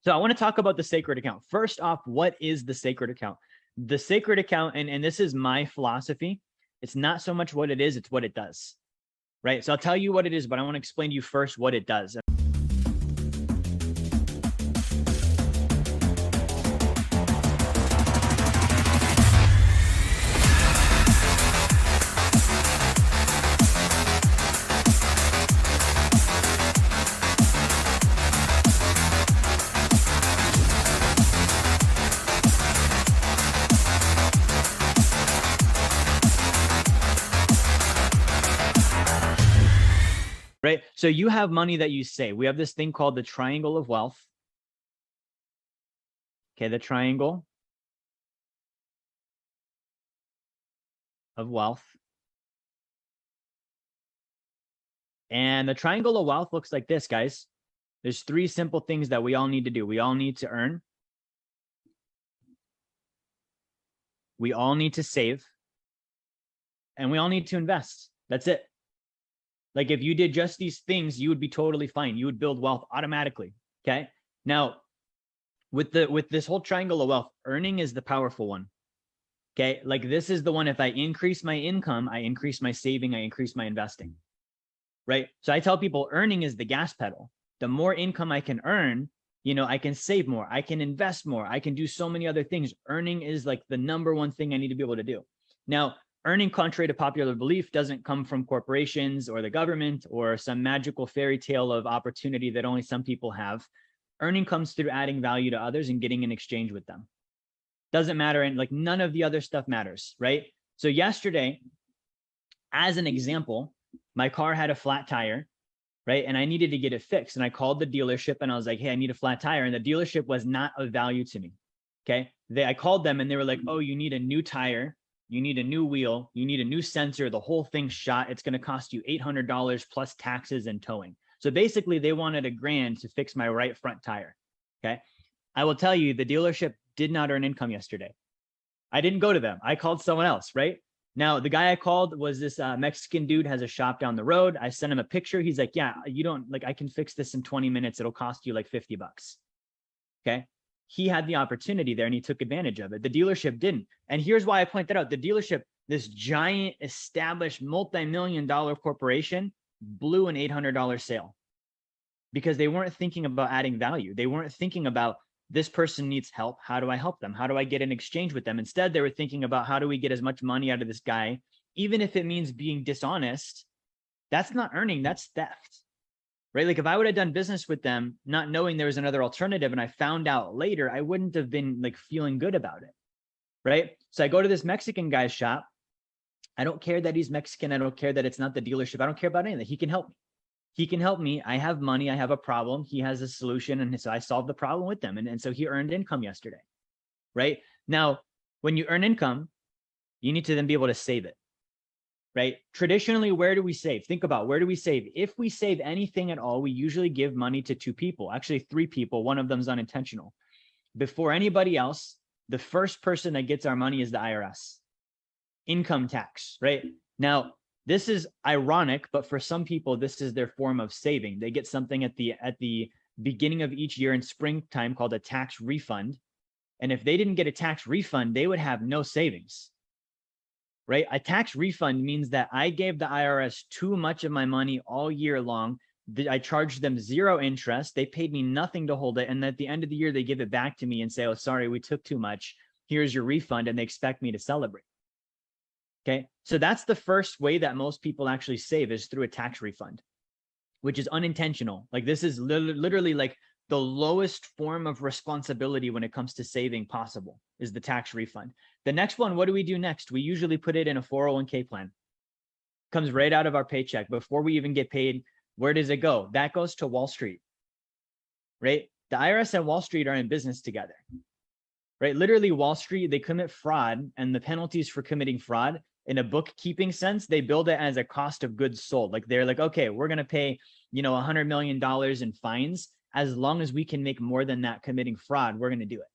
So I want to talk about the sacred account. First off, what is the sacred account? The sacred account, and this is my philosophy, it's not so much what it is, it's what it does, right? So I'll tell you what it is, but I want to explain to you first what it does. Right? So you have money that you save. We have this thing called the triangle of wealth. Okay, the triangle of wealth. And the triangle of wealth looks like this, guys. There's three simple things that we all need to do. We all need to earn. We all need to save. And we all need to invest. That's it. Like if you did just these things, you would be totally fine. You would build wealth automatically. Okay. Now, with this whole triangle of wealth, earning is the powerful one. Okay. Like this is the one, if I increase my income, I increase my saving, I increase my investing. Right. So I tell people earning is the gas pedal. The more income I can earn, I can save more, I can invest more, I can do so many other things. Earning is like the number one thing I need to be able to do. Now, earning, contrary to popular belief, doesn't come from corporations or the government or some magical fairy tale of opportunity that only some people have. Earning comes through adding value to others and getting in exchange with them. Doesn't matter. And like none of the other stuff matters, right? So yesterday, as an example, my car had a flat tire, right? And I needed to get it fixed. And I called the dealership and I was like, hey, I need a flat tire. And the dealership was not of value to me. Okay. I called them and they were like, oh, you need a new tire. You need a new wheel, you need a new sensor, the whole thing's shot. It's going to cost you $800 plus taxes and towing. So basically they wanted $1,000 to fix my right front tire. Okay. I will tell you, the dealership did not earn income yesterday. I didn't go to them. I called someone else, right? Now, the guy I called was this Mexican dude, has a shop down the road. I sent him a picture. He's like, yeah, I can fix this in 20 minutes. It'll cost you like $50. Okay. He had the opportunity there and he took advantage of it. The dealership didn't. And here's why I point that out. The dealership, this giant established multi-million-dollar corporation, blew an $800 sale because they weren't thinking about adding value. They weren't thinking about this person needs help. How do I help them? How do I get in exchange with them? Instead, they were thinking about how do we get as much money out of this guy, even if it means being dishonest. That's not earning, that's theft. Right? Like if I would have done business with them, not knowing there was another alternative and I found out later, I wouldn't have been like feeling good about it. Right? So I go to this Mexican guy's shop. I don't care that he's Mexican. I don't care that it's not the dealership. I don't care about anything. He can help me. He can help me. I have money. I have a problem. He has a solution. And so I solved the problem with them. And so he earned income yesterday. Right? Now, when you earn income, you need to then be able to save it. Right? Traditionally, where do we save? Think about where do we save? If we save anything at all, we usually give money to two people, actually three people. One of them is unintentional. Before anybody else, the first person that gets our money is the IRS. Income tax, right? Now, this is ironic, but for some people, this is their form of saving. They get something at the beginning of each year in springtime called a tax refund. And if they didn't get a tax refund, they would have no savings. Right? A tax refund means that I gave the IRS too much of my money all year long. I charged them zero interest. They paid me nothing to hold it. And at the end of the year, they give it back to me and say, oh, sorry, we took too much. Here's your refund. And they expect me to celebrate. Okay. So that's the first way that most people actually save is through a tax refund, which is unintentional. Like this is literally like the lowest form of responsibility when it comes to saving possible is the tax refund. The next one, what do we do next? We usually put it in a 401k plan. Comes right out of our paycheck. Before we even get paid, where does it go? That goes to Wall Street, right? The IRS and Wall Street are in business together, right? Literally Wall Street, they commit fraud, and the penalties for committing fraud in a bookkeeping sense, they build it as a cost of goods sold. Like they're like, okay, we're going to pay, $100 million in fines. As long as we can make more than that committing fraud, we're going to do it.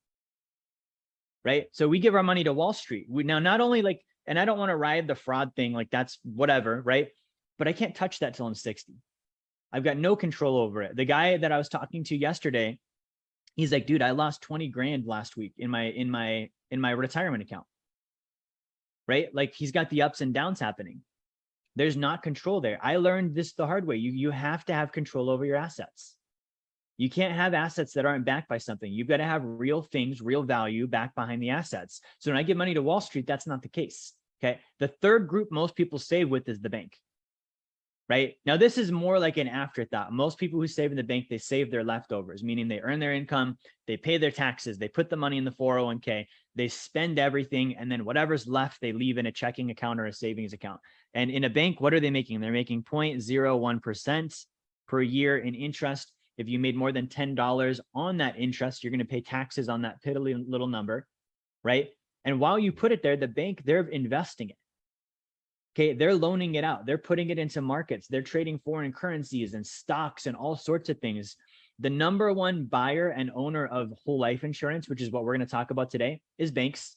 Right? So we give our money to Wall Street. We now not only like, and I don't want to ride the fraud thing, like that's whatever, right? But I can't touch that till I'm 60. I've got no control over it. The guy that I was talking to yesterday, He's like, dude, I lost 20 grand last week in my retirement account. Right? Like he's got the ups and downs happening. There's not control there. I learned this the hard way. You have to have control over your assets. You can't have assets that aren't backed by something. You've got to have real things, real value back behind the assets. So when I give money to Wall Street, that's not the case. Okay. The third group most people save with is the bank. Right now, this is more like an afterthought. Most people who save in the bank, they save their leftovers, meaning they earn their income, they pay their taxes, they put the money in the 401k, they spend everything, and then whatever's left, they leave in a checking account or a savings account. And in a bank, what are they making? They're making 0.01% per year in interest. If you made more than $10 on that interest, you're going to pay taxes on that piddly little number, right? And while you put it there, the bank, they're investing it. Okay, they're loaning it out. They're putting it into markets. They're trading foreign currencies and stocks and all sorts of things. The number one buyer and owner of whole life insurance, which is what we're going to talk about today, is banks.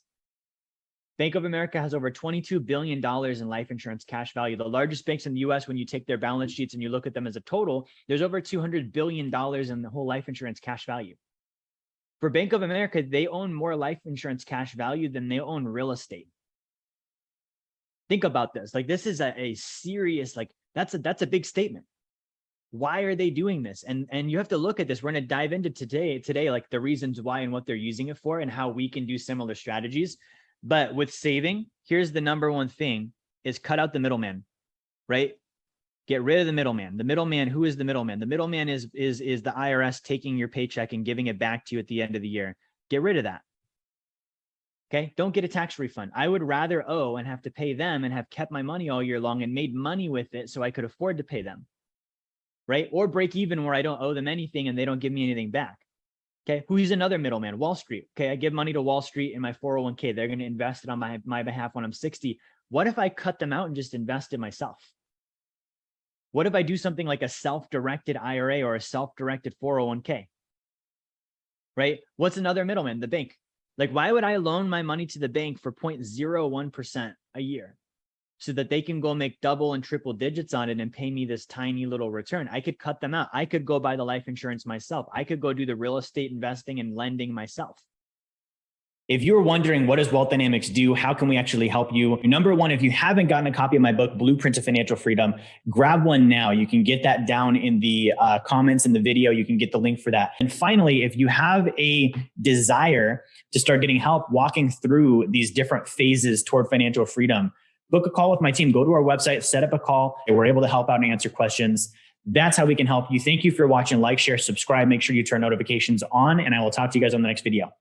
Bank of America has over $22 billion in life insurance cash value. The largest banks in the US, when you take their balance sheets and you look at them as a total, there's over $200 billion in the whole life insurance cash value. For Bank of America, they own more life insurance cash value than they own real estate. Think about this. Like, this is a serious, like, that's a big statement. Why are they doing this? And you have to look at this. We're going to dive into today, like the reasons why and what they're using it for and how we can do similar strategies. But with saving, here's the number one thing is cut out the middleman, right? Get rid of the middleman. The middleman, who is the middleman? The middleman is the IRS taking your paycheck and giving it back to you at the end of the year. Get rid of that. Okay. Don't get a tax refund. I would rather owe and have to pay them and have kept my money all year long and made money with it so I could afford to pay them. Right? Or break even where I don't owe them anything and they don't give me anything back. Okay. Who's another middleman? Wall Street. Okay. I give money to Wall Street in my 401k. They're going to invest it on my behalf when I'm 60. What if I cut them out and just invest in myself? What if I do something like a self-directed IRA or a self-directed 401k? Right? What's another middleman? The bank. Like, why would I loan my money to the bank for 0.01% a year so that they can go make double and triple digits on it and pay me this tiny little return? I could cut them out. I could go buy the life insurance myself. I could go do the real estate investing and lending myself. If you're wondering, what does Wealth Dynamics do? How can we actually help you? Number one, if you haven't gotten a copy of my book, Blueprint to Financial Freedom, grab one now. You can get that down in the comments in the video. You can get the link for that. And finally, if you have a desire to start getting help walking through these different phases toward financial freedom, book a call with my team. Go to our website, set up a call. We're able to help out and answer questions. That's how we can help you. Thank you for watching. Like, share, subscribe. Make sure you turn notifications on, and I will talk to you guys on the next video.